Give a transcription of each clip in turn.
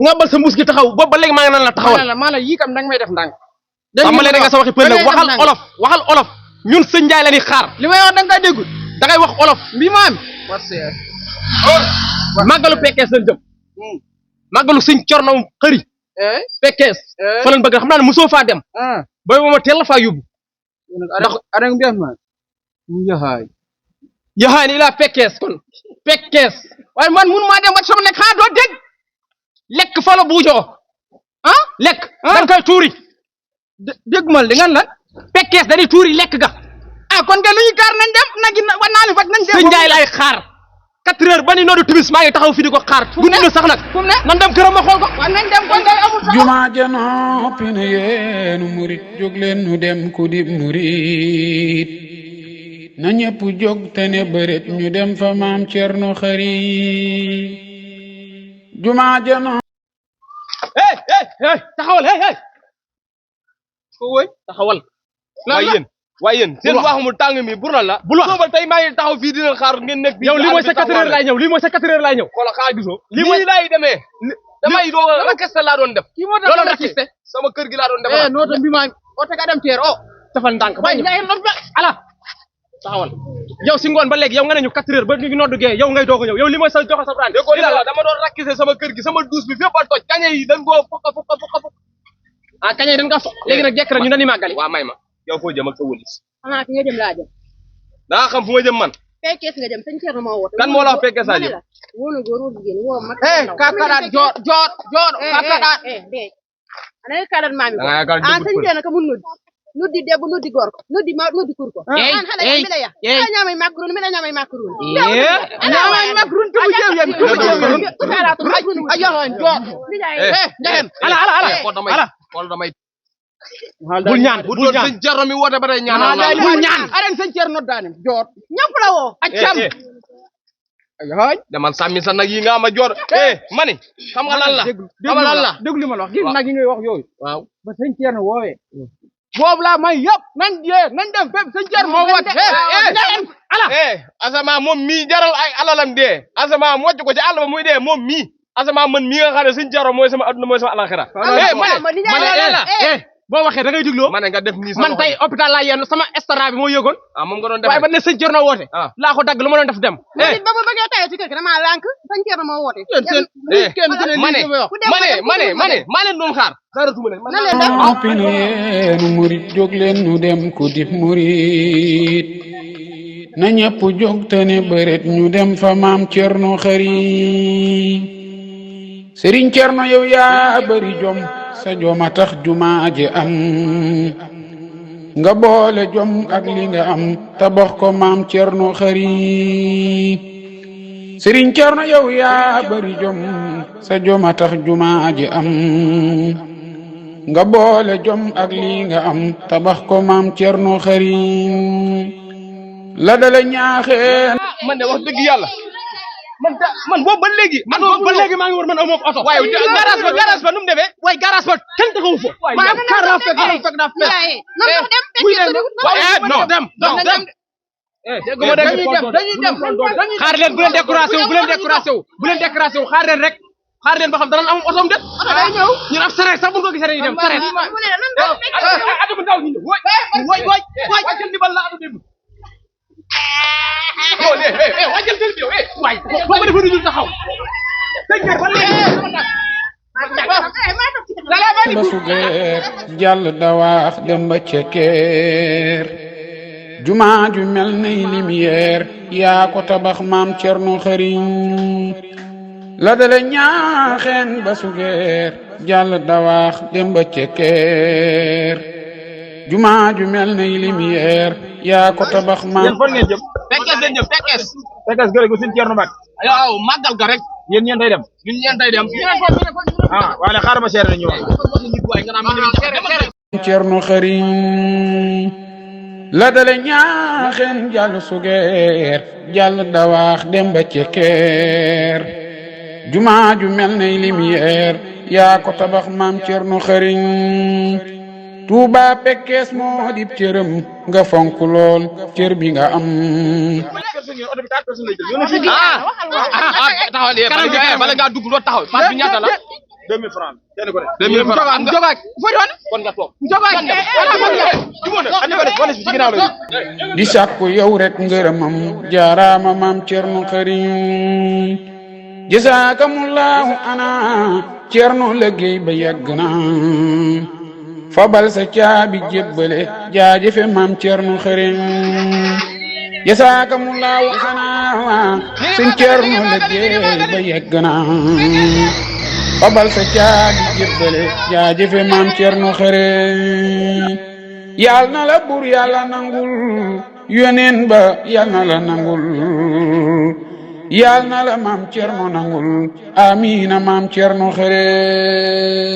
nga bal sa mbuus gi taxaw boobu ba léegi maa ngi naan la taxawal maa la yii kam danga may def ndànk tàmbalee da nga sa waxi pël nag waxal olof ñun sëñ Njaay la ni xaar li may wax da nga kaa déggul da ngay wax olof mbii maam màggalu Pekes lañ jëm màggalu sëñ Corno xëri Pekes fa lañ bëgg xam naa ne mosoo faa dem booy mooma teel la faa yóbbu ndax adang mbiyat ma yaxaay ni ilaa Pekes kon Pekes waaye man mun maa dem ba sama lekk xanaa doo dégg lekk fa la buujoo lekk dañ koy tuuri dégg mal di ngan lan Pekes dañuy tuuri lekk ga kon kay lu ñu kaar nañ dem nagi war naa li fat nañ dem sëñ Njaay laay xaar 4 heures ba ni noodu timis maa ngi taxaw fi di ko xaar guddi na sax nag fu mu ne nan dem këram ma xool ko waaw nañ dem kon kay amul jumaa ja noppi na yeenu murit jóg leen nu dem ku dib murit na ñëpp jóg te ne bëret ñu dem fa maam Cerno Xari jumaa ja taxawal ko woy taxawal waaye yéen seen waxumul tàng mi bur la bul wax sooba tey maa ngi taxaw fii dina xaar ngeen nekk fii yow lii mooy sa 4 heures laay ñëw lii mooy sa 4 heures laay ñëw xoola xaa gisoo lii laay demee damay doo rakiste laa doon def kii moo tax loolu rakiste sama kër gi laa doon def nooto mbi maa o tega dem teer dafal ndànk ala taxawal yow si ngoon ba léegi yow nga ne ñu 4 heures ba ñu noddu gee yow ngay doog a ñëw yow li mooy sa joxe sa brand ko la dama doon rakiste sama kër gi sama douche bi fépp a toj kañe yi dañ koo fukk kañe yi dañ ko léegi nag jekk na ñu dañuy màggali waa may ma yow foo jëm ak sa wëlis xanaa fi nga jëm laa jëm daa xam fu ma jëm man Pekes nga jëm sëñ Thierno moo woote kan moo la wax Pekes a jëm wóor na góor wóor jigéen woo mag kakadaat joor kakadaat de ana kadaat maami ko sëñ Thierno ka mun nuddi debbo nuddi gorko nuddi mawɗo nuddi kurko an haɗa mbiɗa ya mbiɗa ñamay macaroni mbiɗa ñamay macaroni ñamay macaroni tumu jew yen ala to macaroni a yahan joor jahen ala kol damay bul ñaan sëñ Cerno mi woote ba tey ñaan bul ñaan aren sëñ Cerno noddaane joor ñëpp la woo accam ay demal sàmmi sa nag yi nga ama joor mani xam nga lan la déglu li ma la wax gis nag yi ngay wax yooyu waaw ba sëñ Cerno woowee boobu laa may yëpp nañ dem fépp sëñ Cerno moo woote ala asama moom mii jaral ay alalam dee asama mocc ko ci àll ba muy dee moom mii asama man mii nga xam ne sëñ Cerno mooy sama adduna mooy sama alaxira boo waxee da ngay digloo ma ne nga def nii man tey hôpital laa yenn sama restaurant bi moo yëgoon moom nga doon def waaye ba ne sëñ Cerno woote laa ko dagg lu ma doon def dem ba ma bëggee tayee ci kër gi damaa lànk sëñ Cerno moo woote maa leen doon xaar xaaratuma leen noppi na yeenu murit jóg leen nu dem ku dib murit na ñëpp jóg te ne bëret ñu dem fa maam Cerno Xari Sëriñ Cerno yow yaa bari jom sa jom a tax jumaa ji am nga boole jom ak li nga am tabax ko maam Cerno Xari Sëriñ Cerno yow yaa bari jom sa jom a tax jumaa ji am nga boole jom ak li nga am tabax ko maam Cerno Xari la dala ñaaxeen man de wax dëgg yàlla man boobu ba léegi maa ngi war man amoo oto waaye garage ba nu mu demee waaye garage ba kenn taxawu fa maa kar la fekk na non dem dañuy dem xaar leen bu leen décoration xaar leen rek xaar leen ba xam danañ am otom de ñun ab sareet sax bu ñu ko gisee dañuy dem sareet adu bu ndaw ñu waay wajjal di bal la adu dem wajjal del bi yow waay boo ko defa ñu taxaw ba sugeer jàll dawaax dem ba cekeer jumaa ju mel nay lumière yaa ko tabax maam Cerno Xari la dale ñaaxeen ba sugeer jàll dawaax dem ba cekeer jumaa ju mel nay lumière yaa ko tabax maam fan ngeen jëm Pekes gële gu sëñ Cerno Mbacke yow màggal ga rek yéen ñeen day dem ñun ñeen day dem wala xaaral ma seere ñu wax Cerno Xari la dale ñaaxeen jàll sugeer jàll dawaax dem ba cekeer jumaa ju mel nay lumière yaa ko tabax maam Cerno Xari Tuuba Pekes moo di cërëm nga fonk lool cër bi nga am taxawal bala ngaa dugg doo taxaw pass bi ñaata la 2000 francs kenn ko ne 2000 francs am jogaak fo doon kon nga toog jogaak ci ginnaaw la di sàkku yow rek ngërëmam jaaraama maam Cerno Xarim jazakamullahu ana Cerno liggéey ba yàgg na fabal sa caabi jébbale jaajëfe maam Cerno Xarim jazakamullahu ana sëñ Cerno liggéey ba yàgg na fabal sa caabi jébbale jaajëfe maam Cerno Xarim yal na la bur yàlla nangul yoneen ba yal na la nangul yal na la maam Cerno nangul amiina maam Cerno Xarim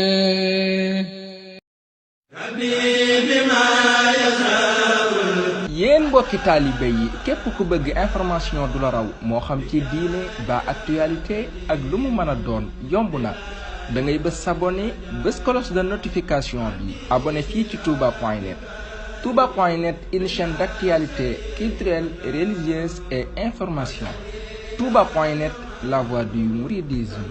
yéen mbokki taalibe yi képp ku bëgg information du la raw moo xam ci diine ba actualité ak lu mu mën a doon yomb na da ngay bës s'abonner bës cloche de notification bi abonné fii ci touba.net touba.net une chaîne d'actualité culturelle religieuse et information touba.net la voix du mouridisme